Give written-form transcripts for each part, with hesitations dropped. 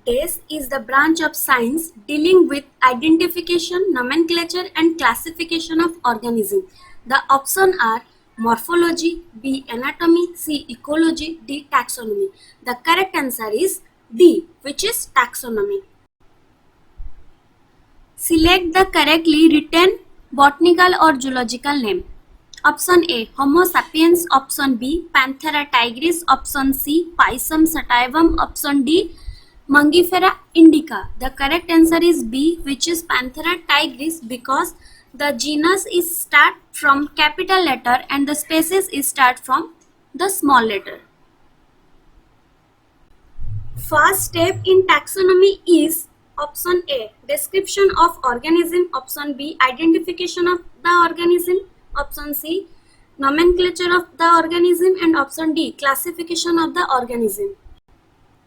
DES is the branch of science dealing with identification, nomenclature and classification of organisms. The options are morphology, B. Anatomy, C. Ecology, D. Taxonomy. The correct answer is D, which is taxonomy. Select the correctly written botanical or zoological name. Option A, Homo sapiens. Option B, Panthera tigris. Option C, Pisum sativum. Option D, Mangifera indica. The correct answer is B, which is Panthera tigris, because the genus is start from capital letter and the species is start from the small letter. First step in taxonomy is option A, description of organism. Option B, identification of the organism. Option C, nomenclature of the organism. And option D, classification of the organism.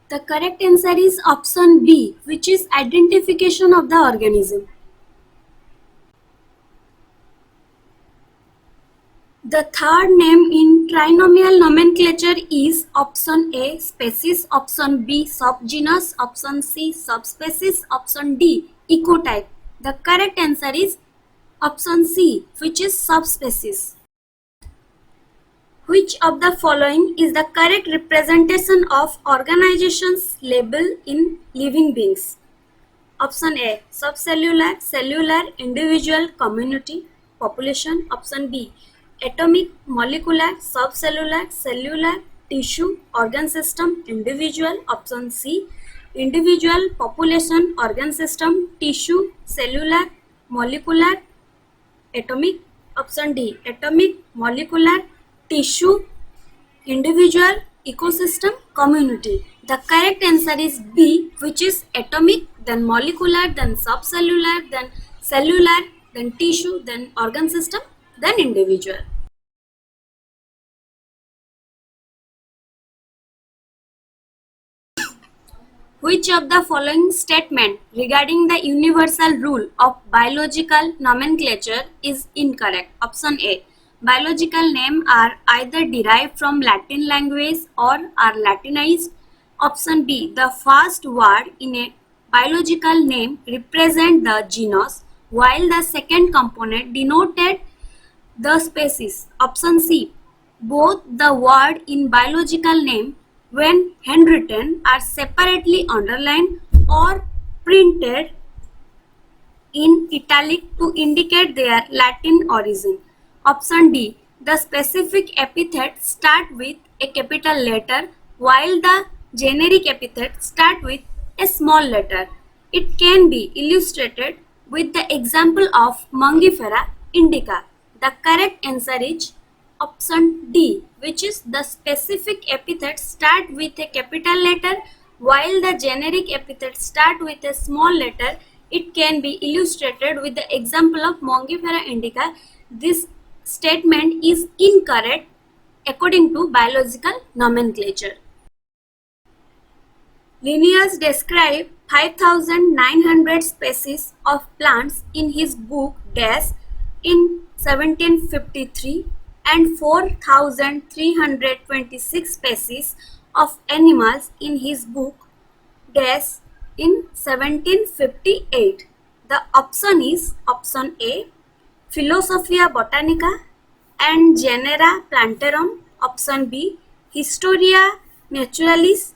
The correct answer is option B, which is identification of the organism. The third name in trinomial nomenclature is option A, species. Option B, subgenus. Option C, subspecies. Option D, ecotype. The correct answer is option C, which is subspecies. Which of the following is the correct representation of organization's label in living beings? Option A, subcellular, cellular, individual, community, population. Option B, atomic, molecular, subcellular, cellular, tissue, organ system, individual. Option C, individual, population, organ system, tissue, cellular, molecular, atomic. Option D, atomic, molecular, tissue, individual, ecosystem, community. The correct answer is B, which is atomic, then molecular, then subcellular, then cellular, then tissue, then organ system, then individual. Which of the following statement regarding the universal rule of biological nomenclature is incorrect? Option A, biological names are either derived from Latin language or are Latinized. Option B, the first word in a biological name represents the genus, while the second component denoted the species. Option C, both the word in biological name when handwritten are separately underlined or printed in italic to indicate their Latin origin. Option D, the specific epithet start with a capital letter while the generic epithet start with a small letter. It can be illustrated with the example of Mangifera indica. The correct answer is option D, which is the specific epithet start with a capital letter while the generic epithet start with a small letter. It can be illustrated with the example of Mangifera indica. This statement is incorrect according to biological nomenclature. Linnaeus described 5,900 species of plants in his book Dash in 1753 and 4,326 species of animals in his book Dash in 1758. The option is option A, Philosophia Botanica and Genera Plantarum. Option B, Historia Naturalis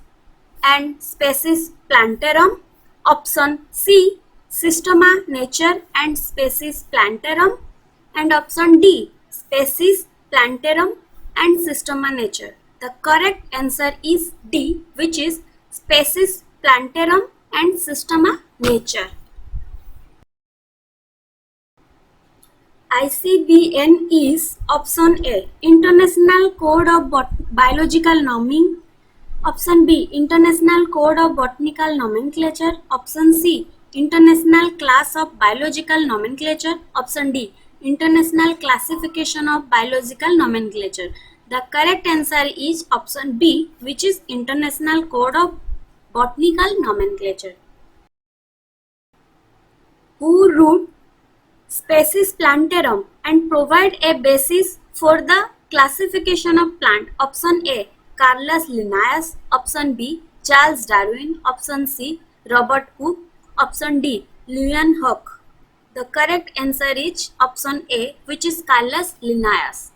and Species Plantarum. Option C, Systema Nature and Species Plantarum. And option D, Species Plantarum and Systema Nature. The correct answer is D, which is Species Plantarum and Systema Nature. ICBN is option A, International Code of Biological Naming. Option B, International Code of Botanical Nomenclature. Option C, International Class of Biological Nomenclature. Option D, International Classification of Biological Nomenclature. The correct answer is option B, which is International Code of Botanical Nomenclature. Who wrote Species Plantarum and provide a basis for the classification of plant? Option A, Carolus Linnaeus. Option B, Charles Darwin. Option C, Robert Hooke. Option D. Leeuwenhoek. The correct answer is option A, which is Carlos Linnaeus.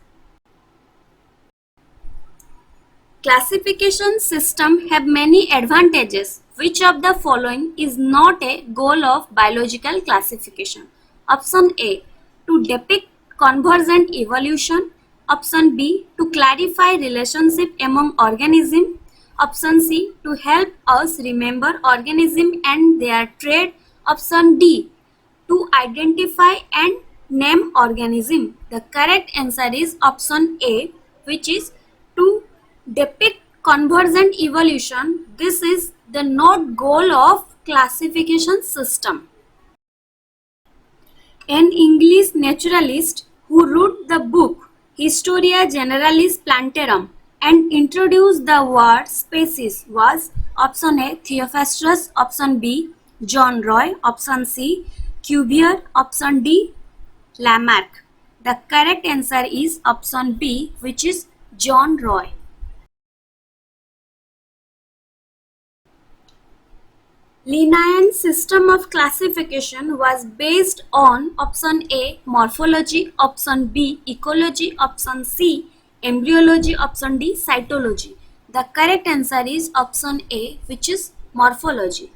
Classification system have many advantages. Which of the following is not a goal of biological classification? Option A. To depict convergent evolution. Option B. To clarify relationship among organisms. Option C. To help us remember organisms and their trait. Option D. To identify and name organism. The correct answer is option A, which is to depict convergent evolution. This is the not goal of classification system. An English naturalist who wrote the book Historia Generalis Plantarum and introduced the word species was option A. Theophrastus, option B. John Roy, option C. Cuvier, option D. Lamarck. The correct answer is option B, which is John Roy. Linnaean system of classification was based on option A. Morphology, option B. Ecology, option C. Embryology, option D. Cytology. The correct answer is option A, which is morphology.